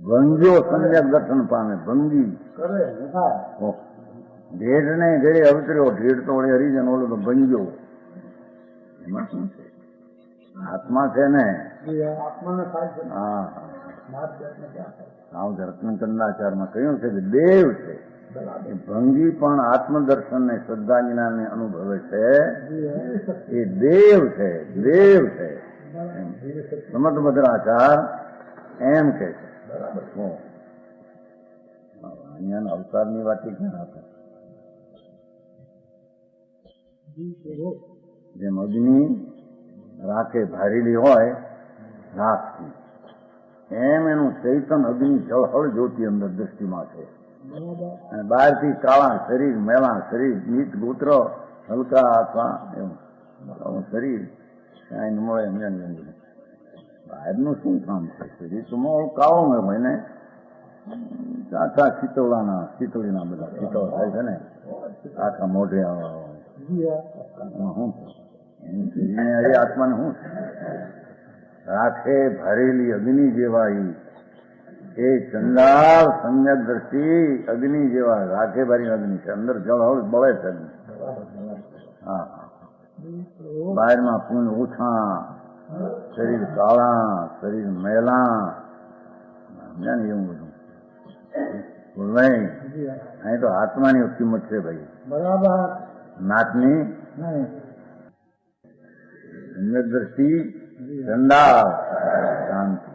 ભંગ્યો સમ્યક દર્શન પામે. ભંગી ઢેઢ ને ઘરે અવતર્યો. ઢેઢ તો વળી હરિજન, ઓલો તો ભંગ્યો. એમાં શું છે? આત્મા છે ને. હા, રત્નચંદ્રાચાર્યમાં કહ્યું છે કે દેવ છે. ભંગી પણ આત્મદર્શન ને શ્રદ્ધા જ્ઞાન ને અનુભવે છે. એ દેવ છે, દેવ છે. સમર્થ ભદ્રાચાર એમ કે છે. અહીંયા અવતારની વાત ક્યાં આપે? જેમ અગ્નિ રાખે ભારેલી હોય રાખથી, એમ એનું ચૈતન અગ્નિ જળહળ જ્યોતિ અંદર દ્રષ્ટિમાં છે. અને બહારથી કાળા શરીર, મેલા શરીર, નીચ ગોત્ર, હલકા અથવા એવું શરીર કાંઈ મળે એમ. બહારનું શું કામ છે? શરીર તો કાળો મેં હોય ને. આખા શીતળીના બધા શીતળ થાય છે ને, આખા મોઢે શું શરીરને આત્માને શું રાખે ભરેલી અગ્નિ જેવા એ ચંડાળ સમ્યક દ્રષ્ટિ અગ્નિ જેવા રાખે ભરી અગ્નિ છે. અંદર જળ હળ બળે છે. હા, બહારમાં પૂન ઓછા, શરીર કાળા, શરીર મેલા, એવું બધું બોલવાય. અહીં તો આત્માની કિંમત છે ભાઈ, બરાબર, નાતની સમ્યક દ્રષ્ટિ ચંડાળ શાંતિ.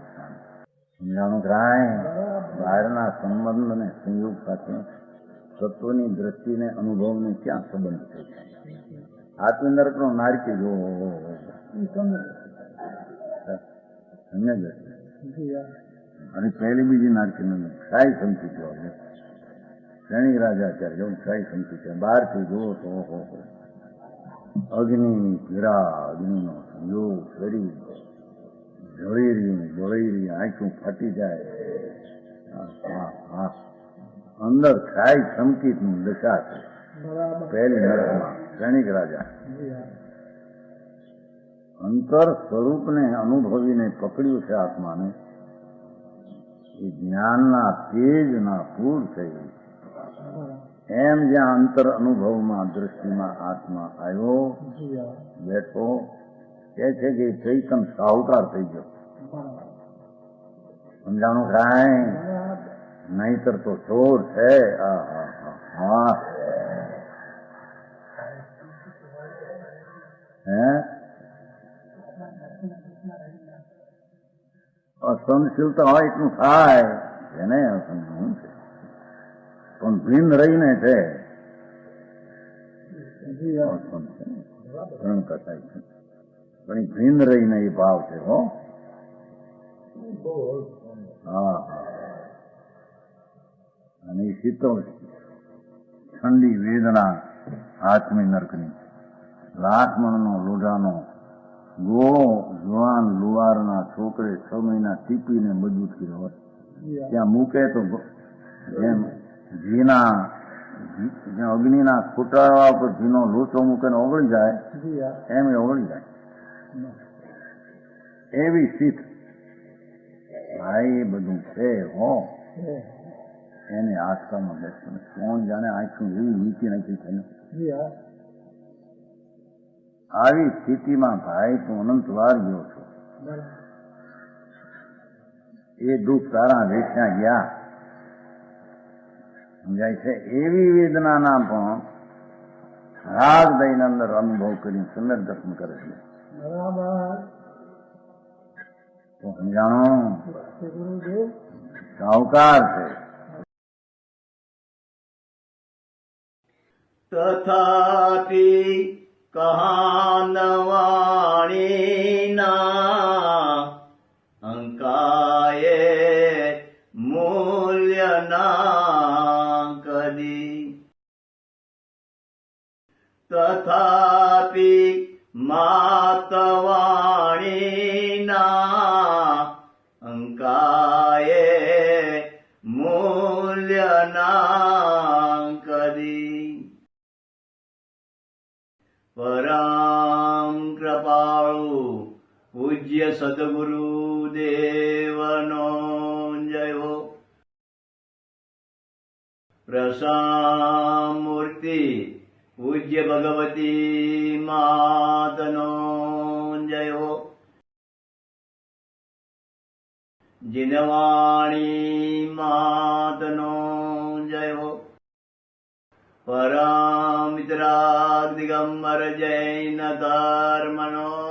સમજાણું કરાય? બહારના સંબંધ અને સંયોગ સાથે તત્વની દ્રષ્ટિને અનુભવને ક્યાં સંબંધ છે? આત્મનર્કનો નારકી જો સમ્યક દ્રષ્ટિ અને પહેલી બીજી નારકી નથી. સાઈ સમજી ગયો શ્રેણી રાજાચાર્ય જેવું સાઈ સમજી છે. બહારથી જુઓ તો અગ્નિની પીડા, અગ્નિનો સંયોગ, શરીર જળી રહ્યું, બળી રહ્યું, આંખું ફાટી જાય. અંદર છાય સંકિતની દશા છે. પહેલી નરકમાં શ્રેણીક રાજા અંતર સ્વરૂપને અનુભવીને પકડ્યું છે આત્માને. એ જ્ઞાનના તેજના પૂર થઈ ગઈ. એમ જ્યાં અંતર અનુભવમાં દ્રષ્ટિમાં આત્મા આવ્યો, બેઠો, કે છે કે ચૈતન સાહુકાર થઈ ગયો. સમજાણું કાંઈ? નહીતર તો ચોર છે. અસહનશીલતા હોય એટલું થાય એને અસહન છે, પણ ભીન રહીને છે. પણ ભીન રહીને એ ભાવ છે. હો, હા, અને એ શીતળ ઠંડી વેદના આત્મી નરકની, લાખ મણનો લોઢાનો ગોળો જુવાન લુવારના છોકરે 6 મહિના ટીપીને મજબૂત કર્યો હોય. ત્યાં મૂકે તો જેમ ઘીના અગ્નિના ખોટાળવા પર ઘીનો લોચો મૂકે ને ઓગળી જાય, એમ એ ઓગળી જાય. એવી શીત ભાઈ એ બધું છે. હો, એને આસ્થામાં બેસતો કોણ જાણે આંખું એવી નીચી નાખી છે. આવી સ્થિતિમાં ભાઈ તું અનંત વાર ગયો છો. એ દુઃખ તારા વેઠ્યા ગયા. સમજાય છે? એવી વેદનાના પણ રાગ દઈને અંદર અનુભવ કરી સમ્યક દર્શન કરે છે. બરાબર, તો સમજાણો સાહુકાર છે. તથાપિ કહાનવાણીના અંકાયે મૂલ્યના કદી. તથાપિ માતવાણીના અંકાયે મૂલ્યના કદી. પરમ કૃપાળુ પૂજ્ય સદગુરુ દેવનો જય હો. રસામૂર્તિ પૂજ્ય ભગવતી માતનો જય હો. જીનવાણી માતનો જય હો. પરમિત્રાગ દિગંબર જૈન ધર્મનો